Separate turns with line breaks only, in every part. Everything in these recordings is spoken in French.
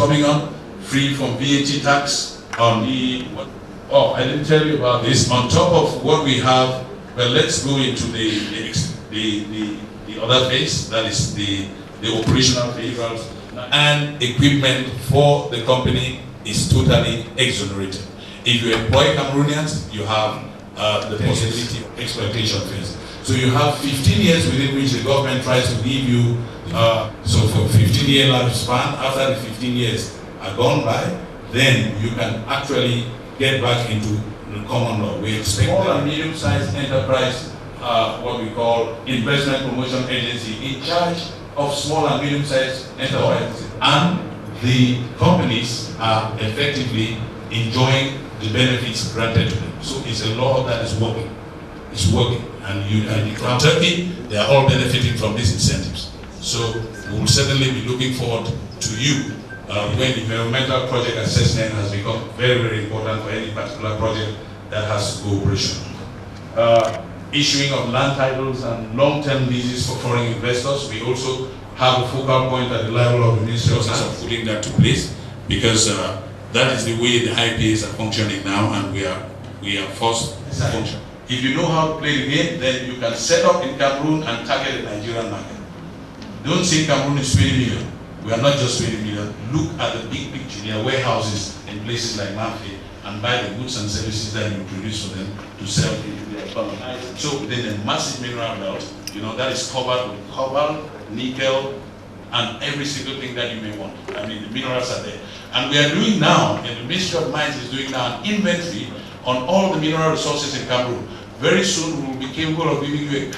coming on, free from VAT tax on the... Oh, I didn't tell you about this. On top of what we have, well, let's go into the other phase, that is the operational vehicles and equipment for the company is totally exonerated. If you employ Cameroonians, you have the possibility of exploitation phase. So you have 15 years within which the government tries to give you, so for 15-year lifespan, after the 15 years are gone by, then you can actually get back into the common law. We expect small and medium-sized enterprise, what we call investment promotion agency, in charge of small and medium-sized enterprises. And the companies are effectively enjoying the benefits granted to them. So it's a law that is working. It's working. And in Turkey, they are all benefiting from these incentives. So we will certainly be looking forward to you when environmental project assessment has become very, very important for any particular project that has cooperation. Issuing of land titles and long-term leases for foreign investors. We also have a focal point at the level of the Ministry of Science of putting that to place, because that is the way the IPAs are functioning now, and we are forced to function. If you know how to play the game, then you can set up in Cameroon and target the Nigerian market. Don't say Cameroon is 20 million. We are not just 20 million. Look at the big picture. There are warehouses in places like Mafe, and buy the goods and services that you produce for them to sell into their economy. So within a massive mineral belt, that is covered with cobalt, nickel, and every single thing that you may want. I mean, the minerals are there. And we are doing now, and the Ministry of Mines is doing now an inventory on all the mineral resources in Cameroon. Very soon we will be capable of giving you a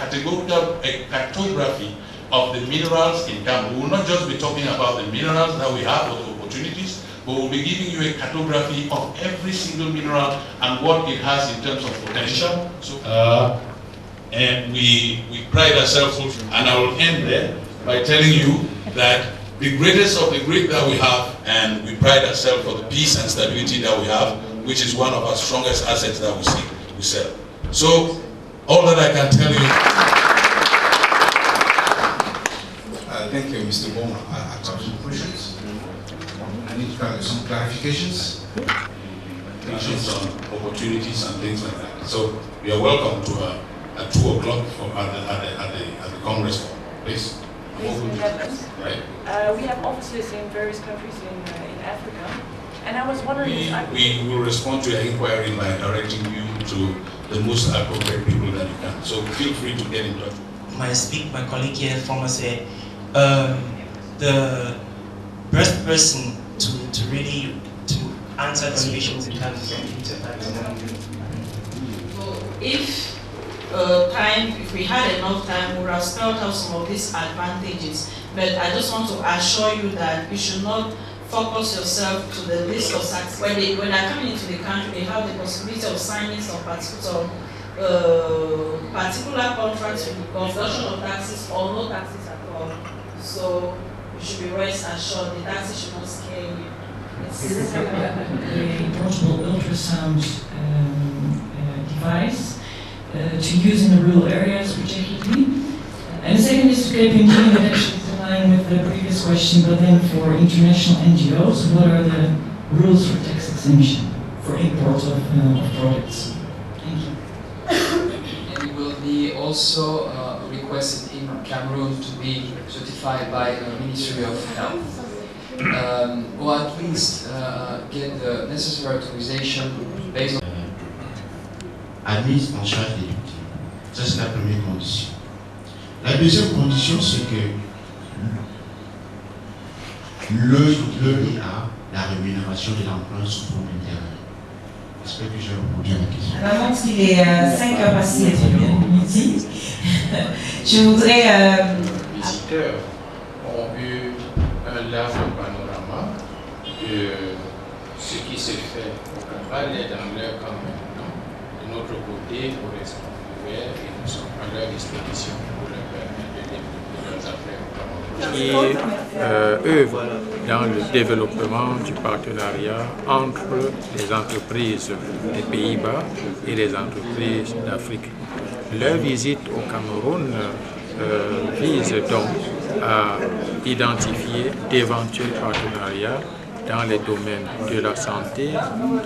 cartography of the minerals in Cameroon. We will not just be talking about the minerals that we have or the opportunities, but we'll be giving you a cartography of every single mineral and what it has in terms of potential. So, and we pride ourselves, and I will end there by telling you that the greatest of the great that we have, and we pride ourselves for the peace and stability that we have, which is one of our strongest assets that we sell. So, all that I can tell you.
Thank you, Mr. Boma. I have some questions. I need some clarifications.
On opportunities and things like that. So, we are welcome to at 2 o'clock at the Congress Hall, please.
Right. We have offices in various countries in Africa, and I was wondering
we will respond to your inquiry by directing you to the most appropriate people that you can. So feel free to get in touch.
My colleague here, former said, the best person to really answer the questions in terms of computer.
If we had enough time, we would have spelled out some of these advantages. But I just want to assure you that you should not focus yourself to the list of taxes. When they're coming into the country, they have the possibility of signing some particular contracts with the conversion of taxes or no taxes at all. So you should be rest assured the taxes should not scare you.
A portable ultrasound device to use in the rural areas particularly. And the second is to KPMG, that actually is in line with the previous question, but then for international NGOs, what are the rules for tax exemption for import of products? Thank you.
And it will be also requested in Cameroon to be certified by the Ministry of Health, or at least get the necessary authorization based on
à mise en charge des victimes. Ça, c'est la première condition. La deuxième condition, c'est que l'IA, la rémunération de l'emploi supplémentaire. J'espère que j'ai répondu à la question.
Avant qu'il est 5 heures passées midi, je voudrais...
Les visiteurs ont eu un large panorama de ce qui se fait au Cabral et dans leur campagne. De notre côté, nous restons ouverts et nous sommes à leur disposition pour leur permettre de développer leurs affaires.
Qui œuvrent dans le développement du partenariat entre les entreprises des Pays-Bas et les entreprises d'Afrique. Leur visite au Cameroun vise donc à identifier d'éventuels partenariats dans les domaines de la santé,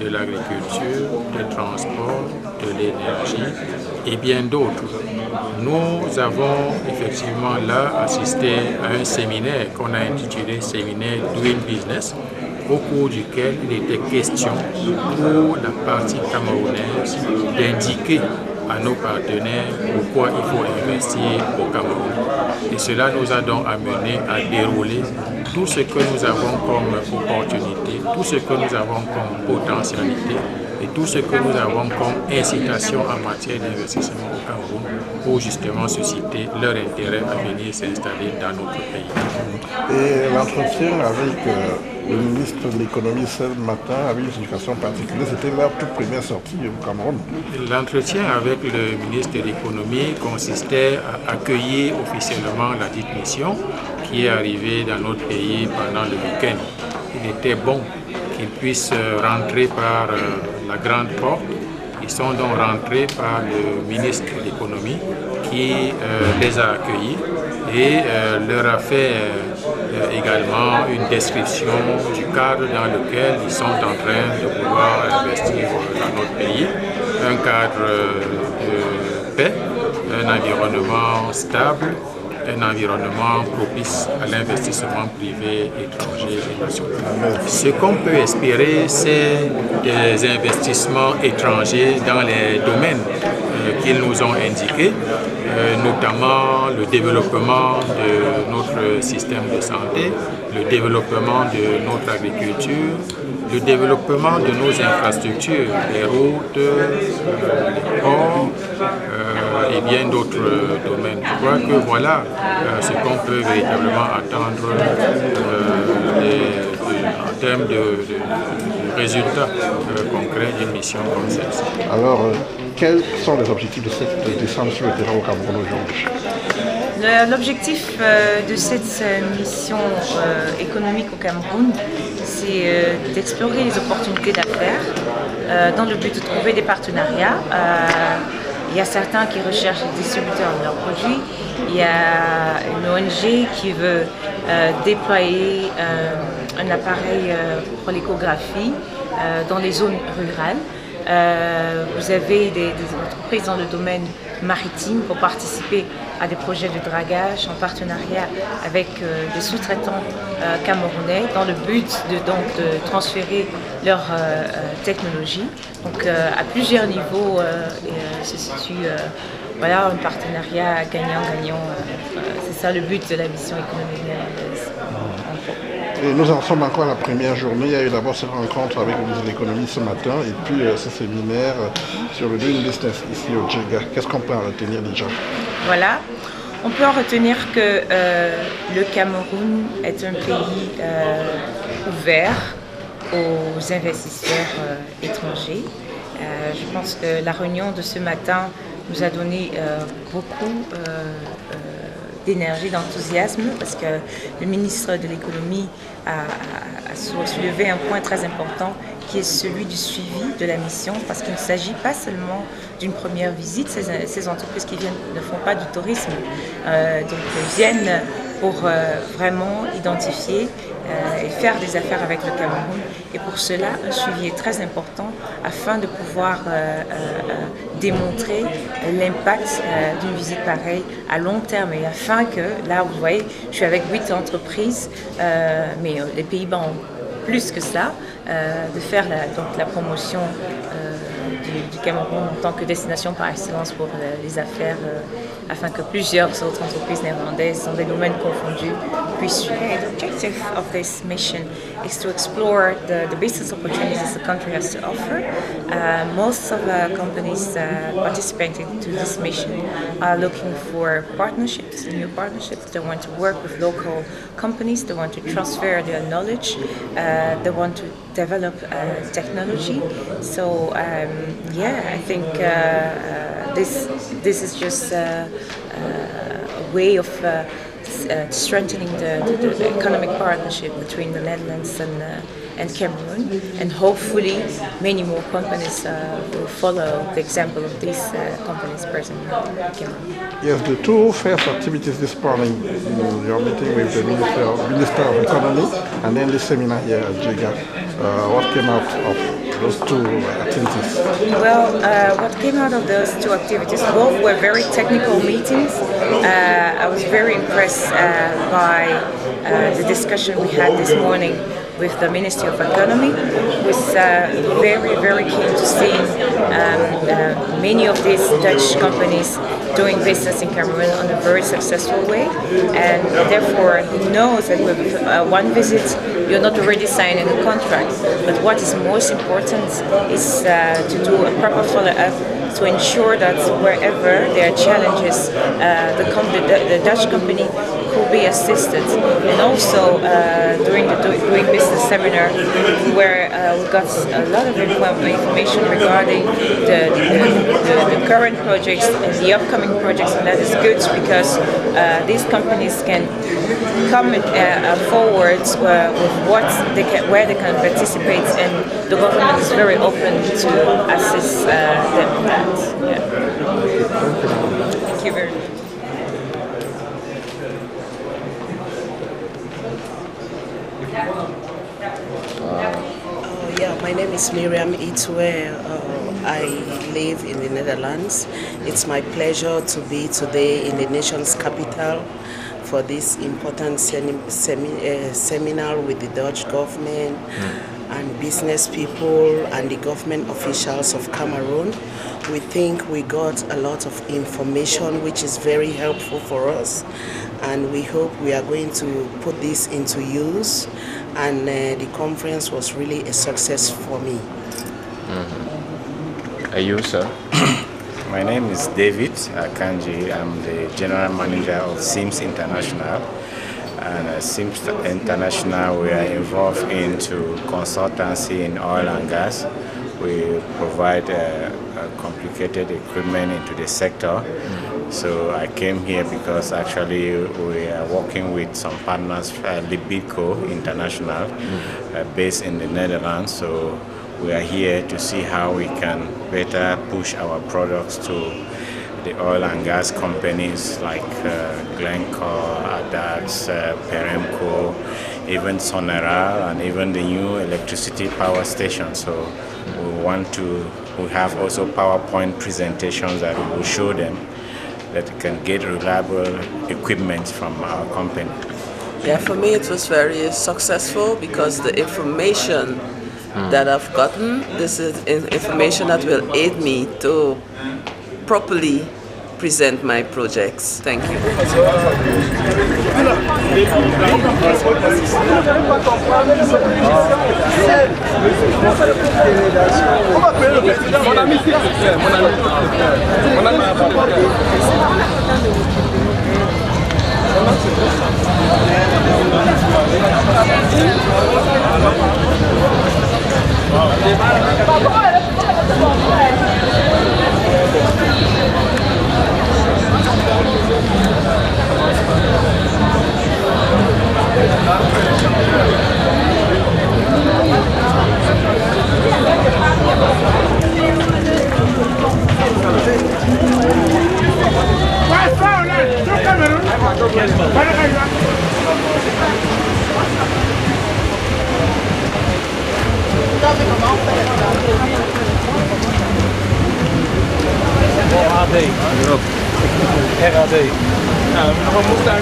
de l'agriculture, du transport, de l'énergie et bien d'autres. Nous avons effectivement là assisté à un séminaire qu'on a intitulé Séminaire Doing Business, au cours duquel il était question pour la partie camerounaise d'indiquer à nos partenaires pourquoi il faut investir au Cameroun. Et cela nous a donc amené à dérouler tout ce que nous avons comme opportunité, tout ce que nous avons comme potentialité et tout ce que nous avons comme incitation en matière d'investissement au Cameroun pour justement susciter leur intérêt à venir s'installer dans notre pays.
Et l'entretien avec le ministre de l'économie ce matin avait une signification particulière, c'était leur toute première sortie au Cameroun.
L'entretien avec le ministre de l'économie consistait à accueillir officiellement la dite mission qui est arrivée dans notre pays pendant le week-end. Il était bon qu'ils puissent rentrer par la grande porte. Ils sont donc rentrés par le ministre de l'économie qui les a accueillis et leur a fait également une description du cadre dans lequel ils sont en train de pouvoir investir dans notre pays. Un cadre de paix, un environnement stable, un environnement propice à l'investissement privé, étranger et national. Ce qu'on peut espérer, c'est des investissements étrangers dans les domaines qu'ils nous ont indiqués, notamment le développement de notre système de santé, le développement de notre agriculture, le développement de nos infrastructures, les routes, les ports et bien d'autres domaines. Je crois que voilà ce qu'on peut véritablement attendre en termes de résultats concrets d'une mission comme celle-ci.
Alors, quels sont les objectifs de cette descente sur le terrain au Cameroun aujourd'hui?
L'objectif de cette mission économique au Cameroun, c'est d'explorer les opportunités d'affaires dans le but de trouver des partenariats. Il y a certains qui recherchent des distributeurs de leurs produits. Il y a une ONG qui veut déployer un appareil pour l'échographie dans les zones rurales. Vous avez des entreprises dans le domaine maritime pour participer à des projets de dragage en partenariat avec des sous-traitants camerounais dans le but de transférer leur technologie. Donc à plusieurs niveaux se situe voilà, un partenariat gagnant-gagnant. C'est ça le but de la mission économique néerlandaise.
Et nous en sommes encore à la première journée. Il y a eu d'abord cette rencontre avec le ministre de l'économie ce matin et puis ce séminaire sur le Doing Business ici au Djega. Qu'est-ce qu'on peut en retenir déjà?
Voilà, on peut en retenir que le Cameroun est un pays ouvert aux investisseurs étrangers. Je pense que la réunion de ce matin nous a donné beaucoup d'énergie, d'enthousiasme, parce que le ministre de l'économie a soulevé un point très important qui est celui du suivi de la mission, parce qu'il ne s'agit pas seulement d'une première visite. Ces entreprises qui viennent ne font pas du tourisme, donc viennent pour vraiment identifier et faire des affaires avec le Cameroun. Et pour cela, un suivi est très important afin de pouvoir démontrer l'impact d'une visite pareille à long terme et afin que, là vous voyez, je suis avec 8 entreprises, mais les Pays-Bas ont plus que ça, de faire la promotion du Cameroun en tant que destination par excellence pour les affaires, afin que plusieurs autres entreprises néerlandaises dans des domaines confondus puissent suivre. The objective of this mission is to explore the business opportunities the country has to offer. Most of the companies participating to this mission are looking for partnerships, new partnerships. They want to work with local companies, they want to transfer their knowledge, they want to develop technology. So yeah, I think this is just a way of strengthening the economic partnership between the Netherlands and Cameroon, and hopefully many more companies will follow the example of these companies present in Cameroon.
Yes, the two first activities this morning, your meeting with the Minister of Economy, and then the seminar here at JIGA. What came out of those two activities?
Well, what came out of those two activities, both were very technical meetings. I was very impressed by the discussion we had this morning with the Ministry of Economy, who was very, very keen to see many of these Dutch companies doing business in Cameroon on a very successful way, and therefore he knows that with one visit you're not already signing a contract, but what is most important is to do a proper follow-up to ensure that wherever there are challenges, the Dutch company could be assisted. And also during the Doing Business seminar, where we got a lot of information regarding the current projects and the upcoming projects, and that is good because these companies can come forward with where they can participate, and the government is very open to assist them in that. Yeah. Thank you very much.
My name is Miriam Itwe. I live in the Netherlands. It's my pleasure to be today in the nation's capital for this important seminar with the Dutch government and business people and the government officials of Cameroon. We think we got a lot of information which is very helpful for us, and we hope we are going to put this into use, and the conference was really a success for me.
Are you, sir? My name is David Akanji. I'm the General Manager of SIMS International. And at SIMS International, we are involved into consultancy in oil and gas. We provide complicated equipment into the sector. So I came here because actually we are working with some partners, Libico International, based in the Netherlands. So we are here to see how we can better push our products to the oil and gas companies like Glencore, Adax, Peremco, even Sonera, and even the new electricity power station. So we have also PowerPoint presentations that we will show them that can get reliable equipment from our company.
Yeah, for me it was very successful because the information that I've gotten, this is information that will aid me to properly present my projects. Thank you.
RAD. Nou, we moeten daar.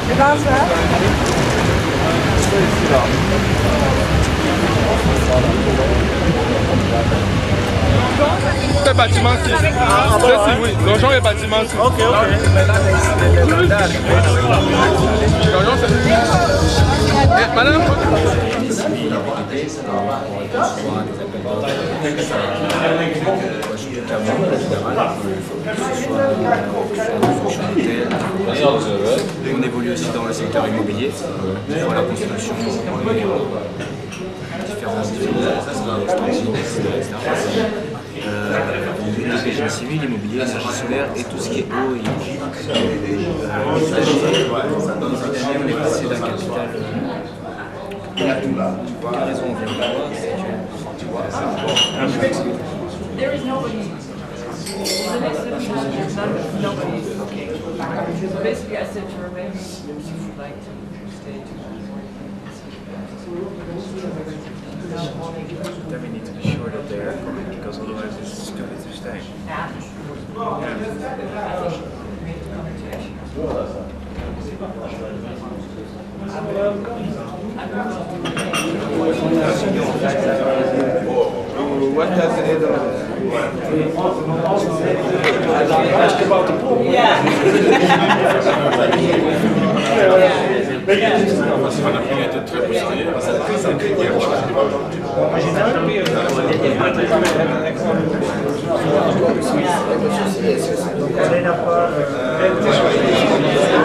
C'est bâtiment 6. Ceci, oui. Donjon et bâtiment 6. Ok, ok. Donjon, c'est... Madame
On évolue aussi dans le secteur immobilier, dans la construction, dans les différents le régime civil, immobilier, énergie solaire et tout ce qui est eau et énergie. Depuis l'année, on est passé d'un capital quelle raison on vient de là-bas, c'est que tu vois,
There is nobody. The next definition is nobody is looking. So basically, I said to her, maybe she would like to stay to.
Then we need to be sure that they are coming, because otherwise it's stupid to stay.
Yeah.
What does it
Ask about the pool.
Yeah.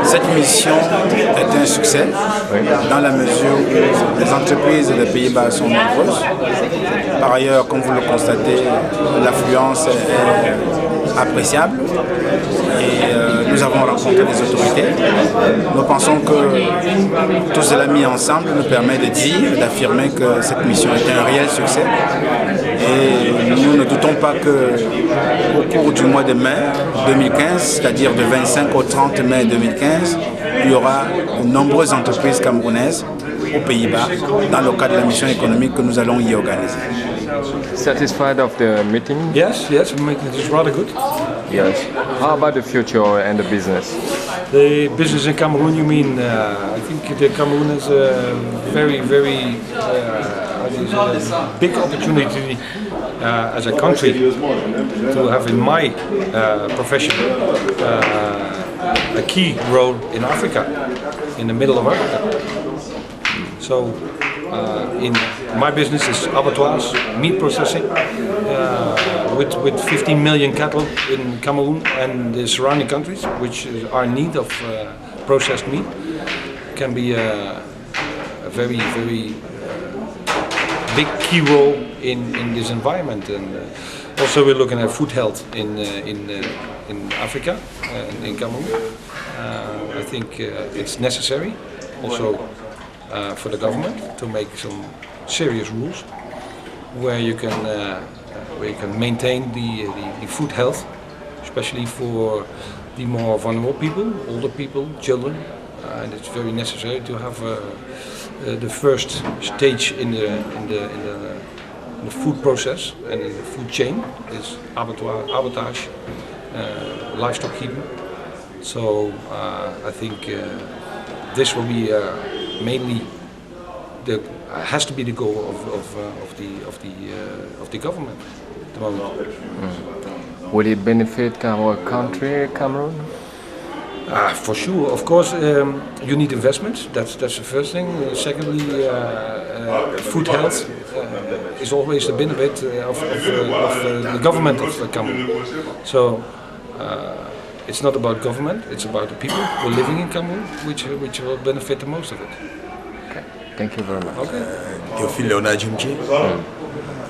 Cette mission est un succès dans la mesure où les entreprises des Pays-Bas sont nombreuses. Par ailleurs, comme vous le constatez, l'affluence est appréciable et nous avons rencontré des autorités. Nous pensons que tout cela mis ensemble nous permet de dire, d'affirmer que cette mission est un réel succès. Et nous ne doutons pas qu'au cours du mois de mai 2015, c'est-à-dire de 25 au 30 mai 2015, il y aura de nombreuses entreprises camerounaises aux Pays-Bas dans le cadre de la mission économique que nous allons y organiser.
Satisfied of the meeting?
Yes, the meeting is rather good.
Yes. How about the future and the business?
The business in Cameroon, you mean? I think the Cameroon is a very big opportunity as a country to have, in my profession, a key role in Africa, in the middle of Africa. So, in my business is abattoirs, meat processing, with 15 million cattle in Cameroon and the surrounding countries, which are in need of processed meat. Can be a very big key role in this environment. And also we're looking at food health in Africa and in Cameroon. I think it's necessary also for the government to make some serious rules where you can maintain the food health, especially for the more vulnerable people, older people, children, and it's very necessary to have the first stage in the food process and in the food chain is abattage, livestock keeping. So I think this will be mainly has to be the goal of the government at the moment.
Will it benefit our country, Cameroon?
For sure, of course. You need investments. That's the first thing. Secondly, food health is always the benefit of the government of Cameroon. So it's not about government. It's about the people who are living in Cameroon, which will benefit the most of it.
Okay. Thank you very much.
Okay.
Théophile Léonard Djimji.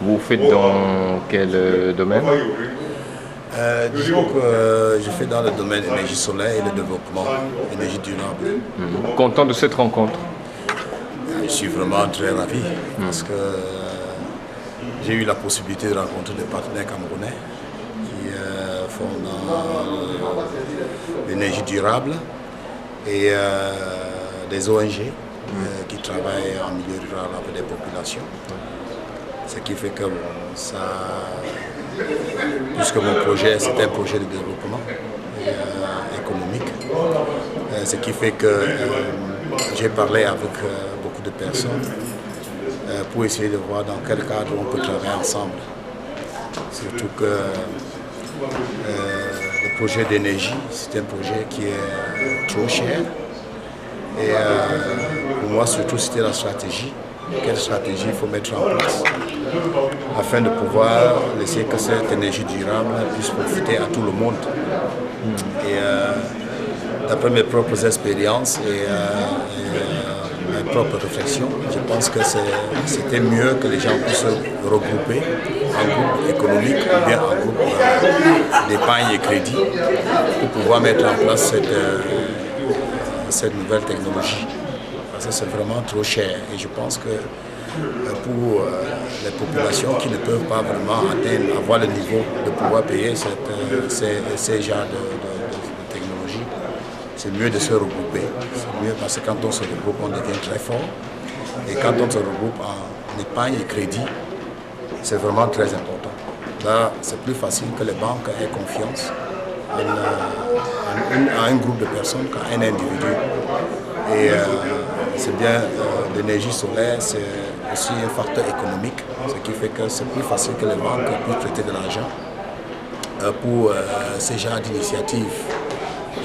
Vous faites dans quel domaine?
Disons que je fais dans le domaine énergie solaire et le développement, énergie durable.
Content de cette rencontre?
Je suis vraiment très ravi parce que j'ai eu la possibilité de rencontrer des partenaires camerounais qui font dans l'énergie durable et des ONG qui travaillent en milieu rural avec des populations. Ce qui fait que ça, puisque mon projet c'est un projet de développement économique, ce qui fait que j'ai parlé avec beaucoup de personnes pour essayer de voir dans quel cadre on peut travailler ensemble. Surtout que le projet d'énergie, c'est un projet qui est trop cher. Et pour moi, surtout, c'était la stratégie. Quelle stratégie il faut mettre en place afin de pouvoir laisser que cette énergie durable puisse profiter à tout le monde. Et d'après mes propres expériences et mes propres réflexions, je pense que c'était mieux que les gens puissent se regrouper en groupe économique ou bien en groupe d'épargne et crédit pour pouvoir mettre en place cette nouvelle technologie. parce que c'est vraiment trop cher. Et je pense que pour les populations qui ne peuvent pas vraiment avoir le niveau de pouvoir payer ces genres de technologie, c'est mieux de se regrouper. C'est mieux parce que quand on se regroupe, on devient très fort. Et quand on se regroupe en épargne et crédit, c'est vraiment très important. Là, c'est plus facile que les banques aient confiance à un groupe de personnes qu'à un individu. Et c'est bien, l'énergie solaire, c'est aussi un facteur économique, ce qui fait que c'est plus facile que les banques puissent traiter de l'argent pour ces genres d'initiatives.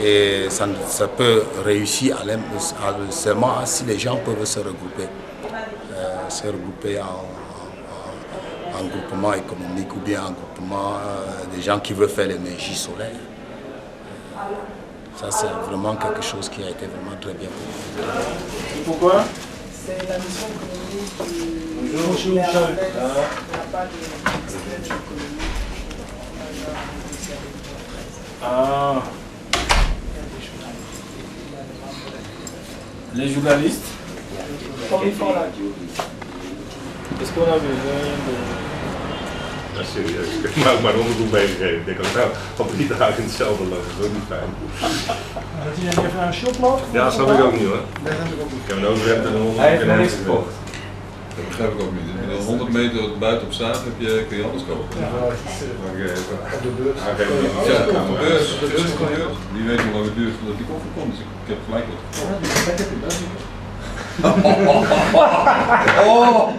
Et ça peut réussir seulement si les gens peuvent se regrouper en groupement économique ou bien en groupement des gens qui veulent faire l'énergie solaire. Ça, c'est vraiment quelque chose qui a été vraiment très bien pour nous.
Pourquoi?
C'est la mission économique qui...
Bonjour, Charles. Ah. Les journalistes? Comme ils font là. Est-ce qu'on a besoin de...
Ik maak maar een onderzoek meegegeven. Ik denk ook, nou, op 3 dagen in hetzelfde lopen, dat is ook niet fijn.
Dat hij even een shop loopt?
Ja, dat snap ik ook niet hoor. Ik heb een overhemd en een 100 meter hemd gekocht.
Dat begrijp ik ook niet. Als je 100 meter buiten op straat heb kun je alles kopen.
Ja, op de beurs.
Ja, op de beurs. Wie weet hoe lang het duurt voordat die koffer komt. Dus ik heb gelijk wat gekocht.
Oh!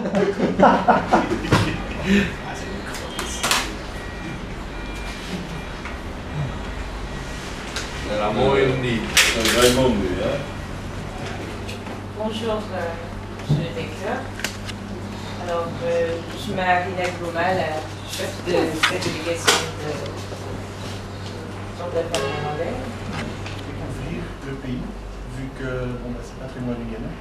Bonjour, monsieur le directeur. Alors, je suis Marina Gloma, la chef de cette délégation de
Ouvrir le pays, vu que bon, c'est patrimoine guyanais.